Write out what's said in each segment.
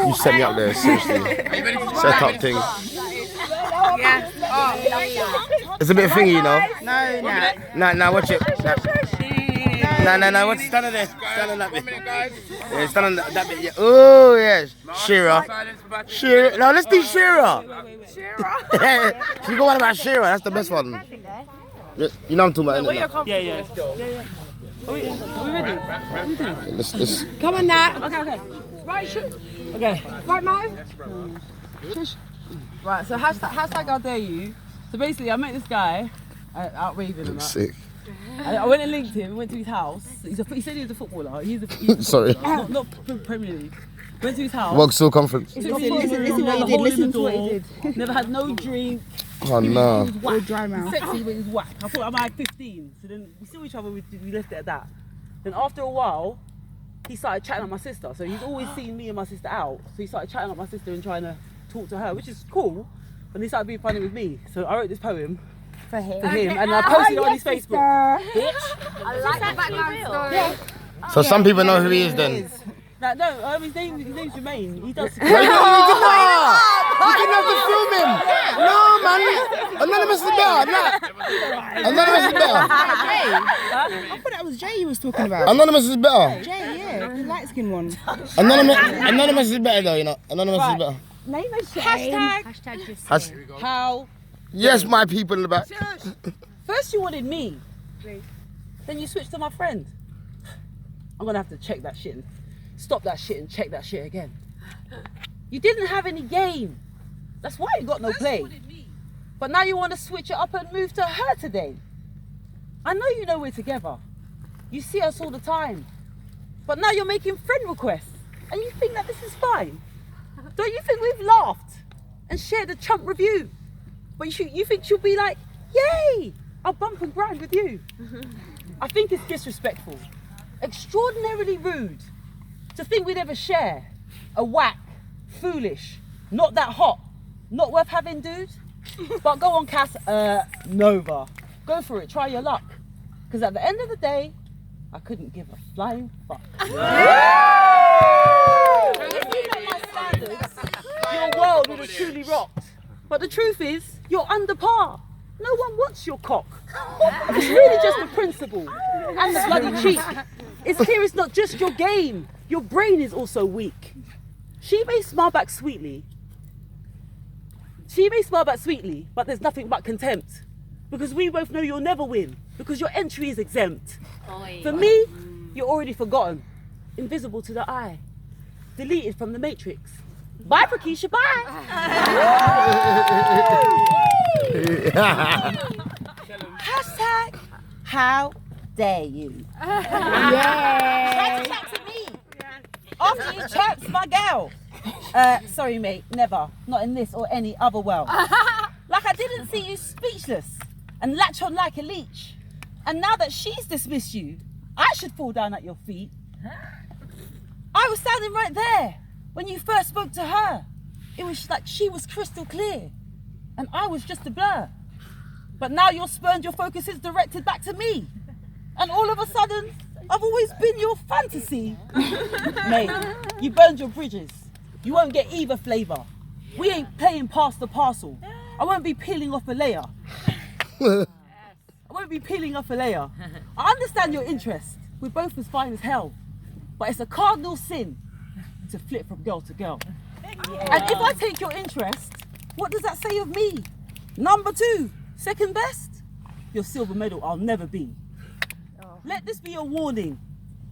You set me up there, seriously. Set up thing. Yeah. It's a bit thingy, you know. No, Watch it. No, watch it. Stand on there. Stand on that bit. Yeah, stand on that bit. Yeah. Oh, yes. Shearer. No, let's do Shearer. She got one about Shearer. That's the best one. You know I'm talking about, innit? Yeah. Are we ready? Let's. Come on now. Okay. Right, Okay. right, Mo. Right, so hashtag how dare you. So basically, I met this guy out raving and that. Sick. I went and linked him, went to his house. He said he was a footballer. He's a Sorry. not Premier League. Went to his house. Vauxhall Conference. Listen what he did. Never had no drink. Oh no. He was whack. Dry mouth. Sexy, but he was whack. I thought I'm like 15. So then we saw each other, we left it at that. Then after a while, he started chatting up my sister. So he's always seen me and my sister out. So he started chatting up my sister and trying to talk to her, which is cool. And he started being funny with me. So I wrote this poem For him. and I posted it on his Facebook. Bitch. I like the background story. Yeah. So some people know who he is then. No, his name's Jermaine. He does. You didn't have to film him. No, man. Anonymous is better. Anonymous is better. I thought that was Jay you was talking about. Anonymous is better. Jay, yeah, the light skin one. Anonymous is better though, you know. Anonymous is better. Name is Hashtag how. Yes, my people in the back. First you wanted me. Then you switched to my friend. I'm gonna have to check that shit and stop that shit and check that shit again. You didn't have any game. That's why you got no play. But now you want to switch it up and move to her today. I know you know we're together. You see us all the time. But now you're making friend requests and you think that this is fine. Don't you think we've laughed and shared a chump review? But you think she'll be like, yay, I'll bump and grind with you. I think it's disrespectful, extraordinarily rude to think we'd ever share a whack, foolish, not that hot, not worth having dude. But go on Cass, Nova, go for it, try your luck. Because at the end of the day, I couldn't give a flying fuck. If you met my standards, your world would have truly rocked. But the truth is, you're under par. No one wants your cock. It's really just the principle and the bloody cheek. It's clear it's not just your game. Your brain is also weak. She may smile back sweetly. But there's nothing but contempt. Because we both know you'll never win. Because your entry is exempt. For me, you're already forgotten. Invisible to the eye. Deleted from the matrix. Bye, Prakisha, bye. Hashtag how dare you. Try to chat to me. After you chaps my gal. Sorry mate, never. Not in this or any other world. Like I didn't see you speechless and latch on like a leech. And now that she's dismissed you, I should fall down at your feet. I was standing right there when you first spoke to her. It was like she was crystal clear and I was just a blur. But now you're spurned, your focus is directed back to me. And all of a sudden, I've always been your fantasy. Mate, you burned your bridges. You won't get either flavour. We ain't playing past the parcel. I won't be peeling off a layer. I understand your interest. We're both as fine as hell. But it's a cardinal sin to flip from girl to girl. And if I take your interest, what does that say of me? Number 2, second best? Your silver medal I'll never be. Let this be a warning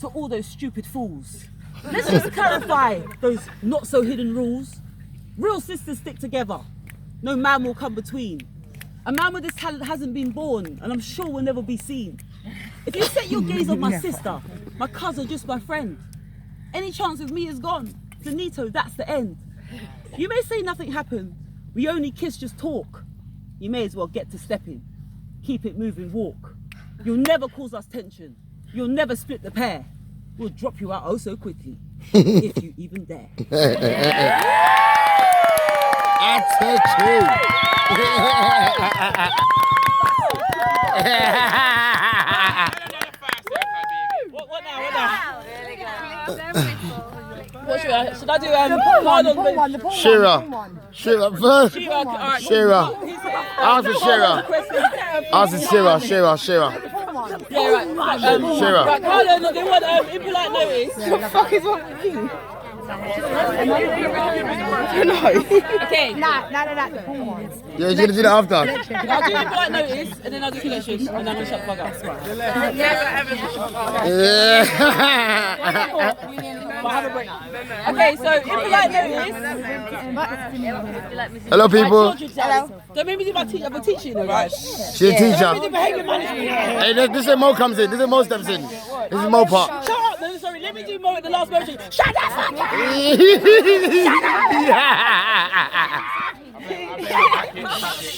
to all those stupid fools. Let's just clarify those not so hidden rules. Real sisters stick together. No man will come between. A man with this talent hasn't been born and I'm sure will never be seen. If you set your gaze on my sister, my cousin, just my friend, any chance of me is gone. Finito, that's the end. You may say nothing happened. We only kiss, just talk. You may as well get to stepping. Keep it moving, walk. You'll never cause us tension. You'll never split the pair. We'll drop you out oh so quickly, if you even dare. What's Shira, should I do Shira. Shira first. Alright. Shira. Ask for Shira. Ask for Shira. Shira. Yeah, right. Shira. Right, Carlo, they want impolite notice. What the fuck is wrong with you? Okay. Nah, the porn ones. Yeah, you're gonna do that after. I'll do impolite notice and then I'll do connection and then I'm gonna shut the fuck up. Yeah. But have a break. Okay, so impolite notice. Hello, people. Hello. Don't make me do my teacher. I'm a teacher, you know, right? She's a teacher. Hey, this is Mo comes in. This is Mo steps in. This is Mo part. Shut up! No, sorry. Let me do Mo at the last motion. Shut the fuck up!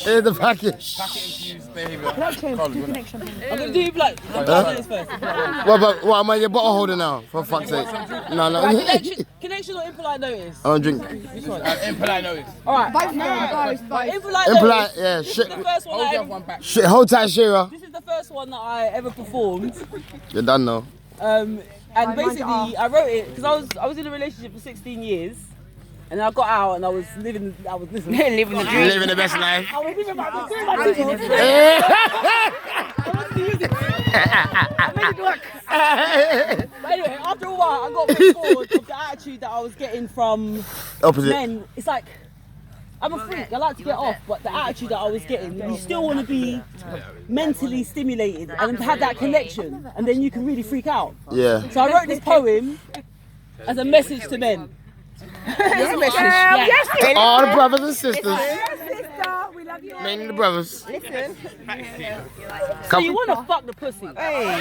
Here's the package. I'm gonna do like first. What am I your bottle holder now? For fuck's sake. No. Connection or impolite notice? I don't drink. Which one? Impolite notice. Alright. Impolite Impolite, notice. yeah. This is Shit. the first one I ever, Shit. Hold tight, Shira. this is the first one that I ever performed. You're done now. And basically I wrote it because I was in a relationship for 16 years. And then I got out and I was living the dream. Living the best life. I was living my dream. But anyway, after a while, I got really bored of the attitude that I was getting from Opposite. men. It's like, I'm a freak, I like to get off, but the attitude that I was getting, you still want to be mentally stimulated and have that connection, and then you can really freak out. Yeah. So I wrote this poem as a message to men. To all the brothers and sisters. We love you. Mainly the brothers. Listen. So you want to fuck the pussy? Hey.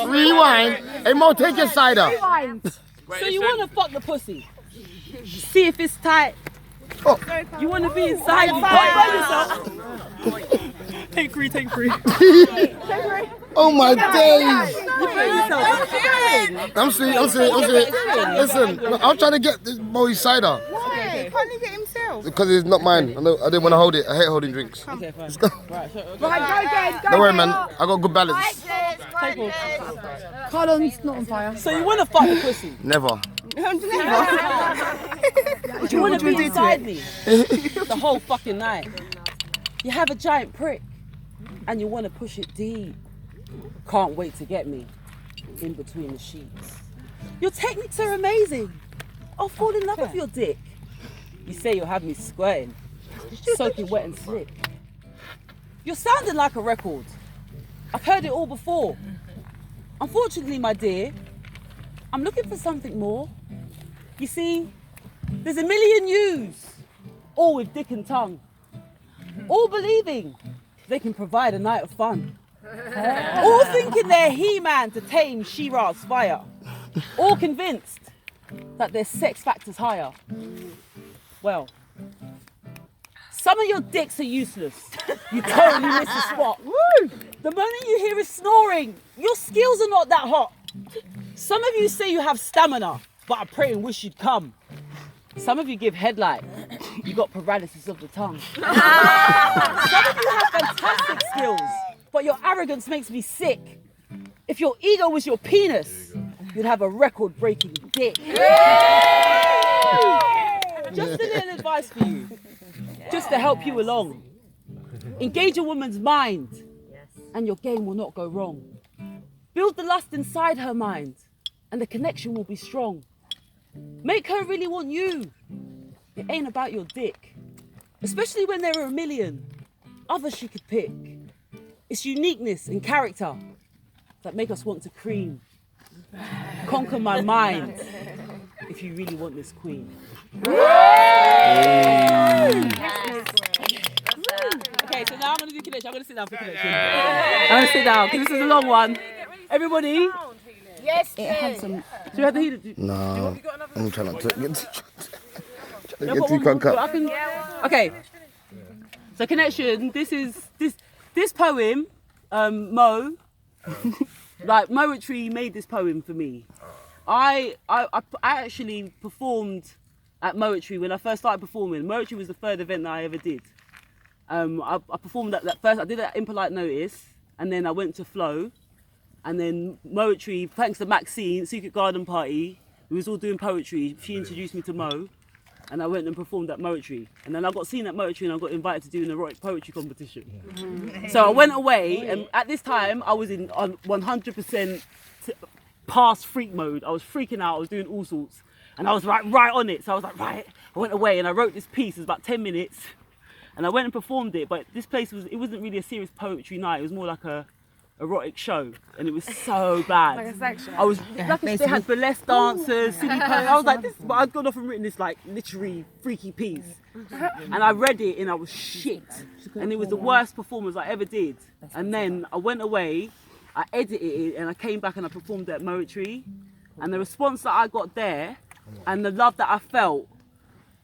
Rewind. Hey Mo, take your cider. So you want to fuck the pussy? See if it's tight. Oh. You want to be inside yourself. Take three. Oh my days. yourself. I'm serious. Listen, I'm trying to get this boy cider. Why? Can't he get himself? Because it's not mine. I didn't want to hold it. I hate holding drinks. Okay, fine. Let's go. Right, so, okay. Right, go again. Don't worry, man. I got good balance. Carlon's not on fire. So you want to fuck the pussy? Never. You want to be inside me the whole fucking night. You have a giant prick and you want to push it deep. Can't wait to get me in between the sheets. Your techniques are amazing. I'll fall in love with your dick. You say you'll have me squirting, soaking wet and slick. You're sounding like a record. I've heard it all before. Unfortunately, my dear, I'm looking for something more. You see, there's a million yous, all with dick and tongue, all believing they can provide a night of fun. All thinking they're He-Man to tame She-Ra's fire. All convinced that their sex factor's higher. Well, some of your dicks are useless. You totally miss the spot. Woo! The moment you hear is snoring, your skills are not that hot. Some of you say you have stamina, but I pray and wish you'd come. Some of you give headlight. You got paralysis of the tongue. Some of you have fantastic skills, but your arrogance makes me sick. If your ego was your penis, you'd have a record-breaking dick. Just a little advice for you, just to help you along. Engage a woman's mind, and your game will not go wrong. Build the lust inside her mind, and the connection will be strong. Make her really want you. It ain't about your dick, especially when there are a million others she could pick. It's uniqueness and character that make us want to cream. Conquer my mind if you really want this queen. Okay, so now I'm gonna do connection. I'm gonna sit down for connection. I'm gonna sit down because this is a long one. Everybody. Yes, it had some. Do you have the heat? No. I'm trying not to get No, too but crunk up. I can. Okay. So connection. This poem, Mo. Like Moetry made this poem for me. I actually performed at Moetry when I first started performing. Moetry was the third event that I ever did. I performed that first. I did it at Impolite Notice, and then I went to Flow, and then Poetry, thanks to Maxine, Secret Garden Party, we was all doing poetry. She introduced me to Mo, and I went and performed at Poetry. And then I got seen at Poetry and I got invited to do an erotic poetry competition. So I went away, and at this time I was in 100% past freak mode. I was freaking out, I was doing all sorts. And I was right on it. So I was like, right. I went away and I wrote this piece, it was about 10 minutes. And I went and performed it, but this place it wasn't really a serious poetry night, it was more like a erotic show, and it was so bad. Like a sex show. I was lucky they had burlesque dancers, silly poets. I was like, this, but I'd gone off and written this like literary freaky piece, and I read it and I was shit, and it was the worst performance I ever did. And then I went away, I edited it, and I came back and I performed it at Poetry, and the response that I got there, and the love that I felt,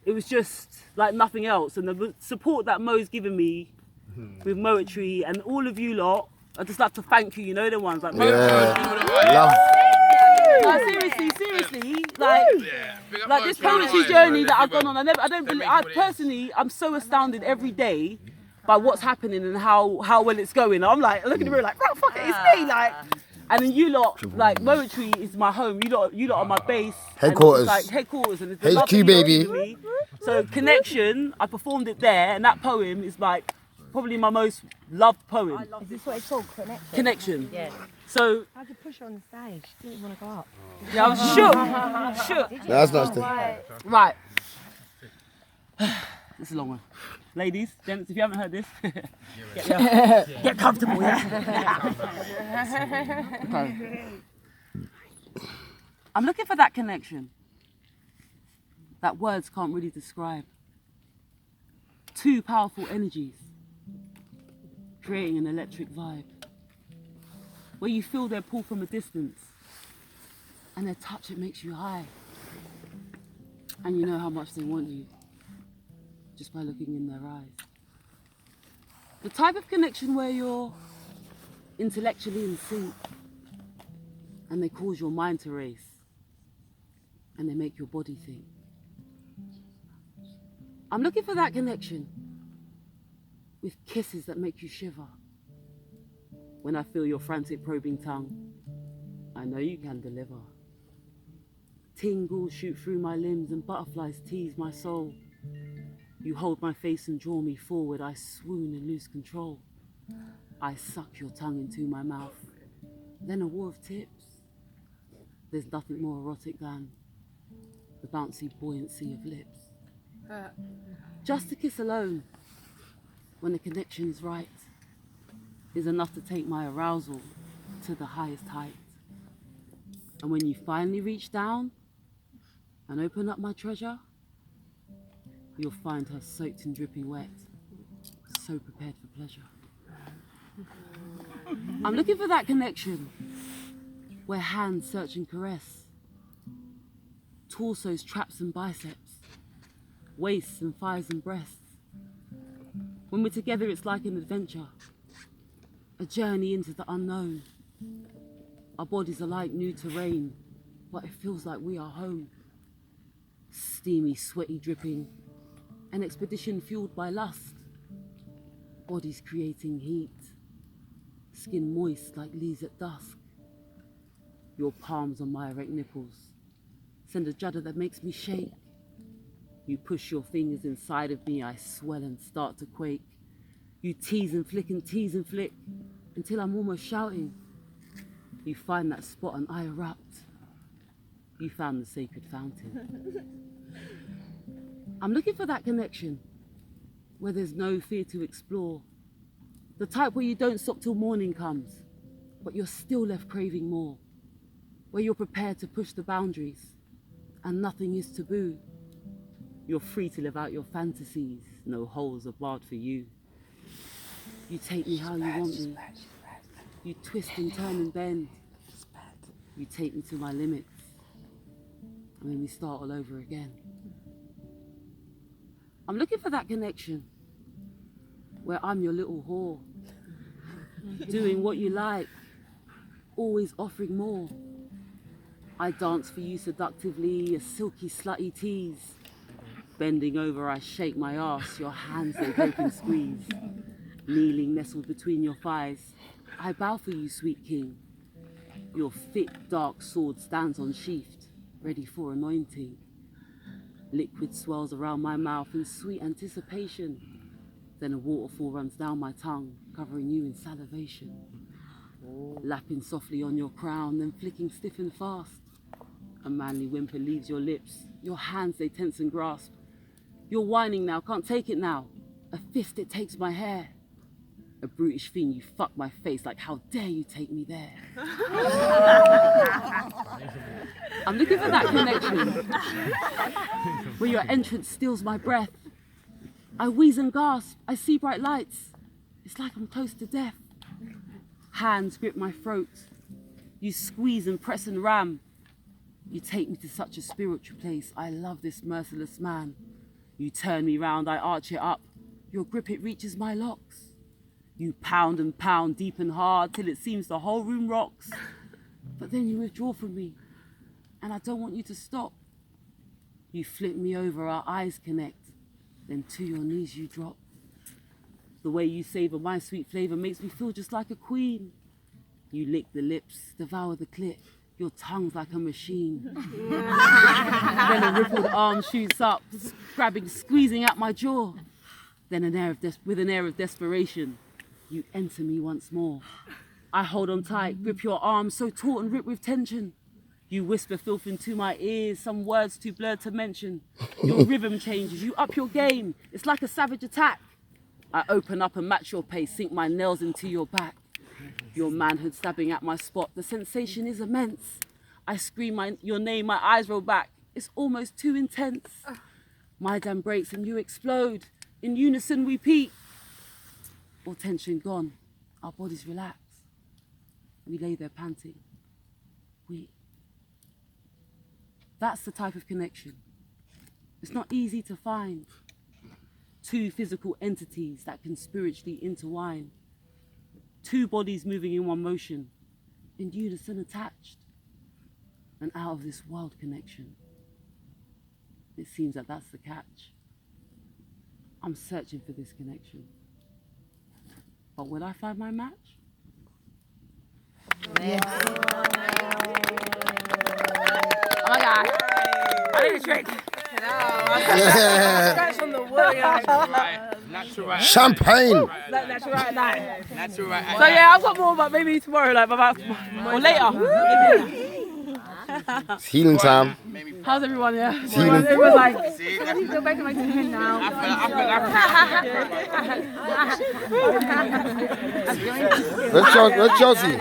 it was just like nothing else. And the support that Mo's given me with Poetry and all of you lot, I'd just like to thank you, you know the ones like Yeah. Love. like, seriously, like this poetry journey that I've gone on, I'm so astounded every day by what's happening and how well it's going. I'm like, look at the mirror like, bro, fuck it, it's me, like. And then you lot, like, Poetry is my home. You lot are my base. Headquarters. And it's like headquarters. And it's the love HQ, that you baby. give me. So Connection, I performed it there, and that poem is like probably my most loved poem. Is this what it's called? Connection. Yeah. So How'd you push her on the stage? Didn't want to go up. yeah, I was shook. That's nasty. Right. This is a long one. Ladies, gents, if you haven't heard this, get comfortable, yeah? Okay. I'm looking for that connection that words can't really describe. Two powerful energies creating an electric vibe where you feel their pull from a distance and their touch, it makes you high. And you know how much they want you just by looking in their eyes. The type of connection where you're intellectually in sync and they cause your mind to race and they make your body think. I'm looking for that connection with kisses that make you shiver. When I feel your frantic probing tongue, I know you can deliver. Tingles shoot through my limbs and butterflies tease my soul. You hold my face and draw me forward, I swoon and lose control. I suck your tongue into my mouth, then a war of tips. There's nothing more erotic than the bouncy buoyancy of lips. Just a kiss alone, when the connection is right, is enough to take my arousal to the highest height. And when you finally reach down and open up my treasure, you'll find her soaked and dripping wet, so prepared for pleasure. I'm looking for that connection where hands search and caress, torsos, traps and biceps, waists and thighs and breasts. When we're together, it's like an adventure, a journey into the unknown. Our bodies are like new terrain, but it feels like we are home. Steamy, sweaty, dripping, an expedition fueled by lust. Bodies creating heat, skin moist like leaves at dusk. Your palms on my erect nipples send a judder that makes me shake. You push your fingers inside of me, I swell and start to quake. You tease and flick until I'm almost shouting. You find that spot and I erupt. You found the sacred fountain. I'm looking for that connection where there's no fear to explore. The type where you don't stop till morning comes, but you're still left craving more. Where you're prepared to push the boundaries and nothing is taboo. You're free to live out your fantasies, no holes are barred for you. You take me how you want me. You twist and turn and bend. You take me to my limits. And then we start all over again. I'm looking for that connection where I'm your little whore, doing what you like, always offering more. I dance for you seductively, a silky slutty tease. Bending over, I shake my ass, your hands they grip and squeeze. Kneeling, nestled between your thighs, I bow for you, sweet king. Your thick, dark sword stands unsheathed, ready for anointing. Liquid swells around my mouth in sweet anticipation. Then a waterfall runs down my tongue, covering you in salivation. Lapping softly on your crown, then flicking stiff and fast. A manly whimper leaves your lips, your hands they tense and grasp. You're whining now, can't take it now. A fist it takes my hair. A brutish fiend, you fuck my face like how dare you take me there. I'm looking for that connection where your entrance steals my breath. I wheeze and gasp, I see bright lights. It's like I'm close to death. Hands grip my throat. You squeeze and press and ram. You take me to such a spiritual place. I love this merciless man. You turn me round, I arch it up. Your grip, it reaches my locks. You pound and pound deep and hard till it seems the whole room rocks. But then you withdraw from me, and I don't want you to stop. You flip me over, our eyes connect, then to your knees you drop. The way you savor my sweet flavor makes me feel just like a queen. You lick the lips, devour the clit, your tongue's like a machine. Then a rippled arm shoots up, grabbing, squeezing at my jaw. Then with an air of desperation, you enter me once more. I hold on tight, grip your arm so taut and ripped with tension. You whisper filth into my ears, some words too blurred to mention. Your rhythm changes, you up your game. It's like a savage attack. I open up and match your pace, sink my nails into your back. Your manhood stabbing at my spot, the sensation is immense. I scream your name, my eyes roll back. It's almost too intense. My dam breaks and you explode. In unison we peak. All tension gone, our bodies relax. We lay there panting. That's the type of connection. It's not easy to find. Two physical entities that can spiritually intertwine. Two bodies moving in one motion, in unison attached. An out of this world connection. It seems that that's the catch. I'm searching for this connection. But will I find my match? Yes. Oh my God. I need a drink. Scratch from the warrior. Natural. Champagne. Natural right now. Natural. So yeah, I've got more, but maybe tomorrow, like about or later. It's healing time. How's everyone? Yeah. It's healing. Everyone's like, Go back to my team now. Where's Chelsea?